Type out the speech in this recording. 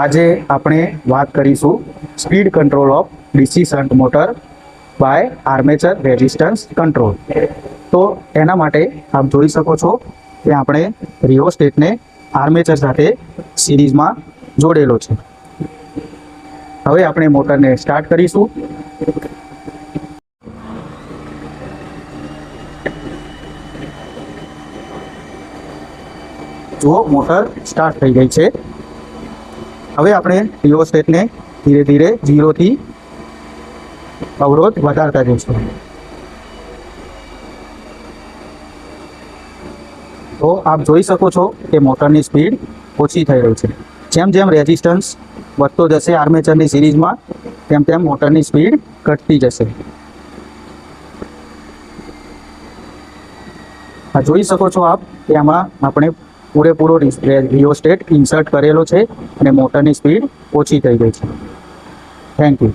આજે આપણે વાત કરીશું speed control of DC shunt motor by armature resistance control. તો એના માટે આપ જોઈ શકો છો કે આપણે રિયોસ્ટેટને આર્મેચર સાથે સિરીઝમાં જોડેલો છે. હવે આપણે મોટરને સ્ટાર્ટ કરીશું. જો મોટર સ્ટાર્ટ થઈ ગઈ છે. હવે આપણે રિયોસ્ટેટને ધીરે ધીરે 0 થી અવરોધ વધારતા જઈશું. તો આપ જોઈ શકો છો કે મોટરની સ્પીડ ઓછી થઈ રહી છે. જેમ જેમ રેઝિસ્ટન્સ વધતો જશે આર્મેચરની સિરીઝમાં, તેમ તેમ મોટરની સ્પીડ ઘટતી જશે. આ જોઈ શકો છો આપ કે આમાં આપણે પૂરેપૂરો રિયોસ્ટેટ ઇન્સર્ટ કરેલો છે અને મોટરની સ્પીડ ઓછી થઈ ગઈ છે. Thank you.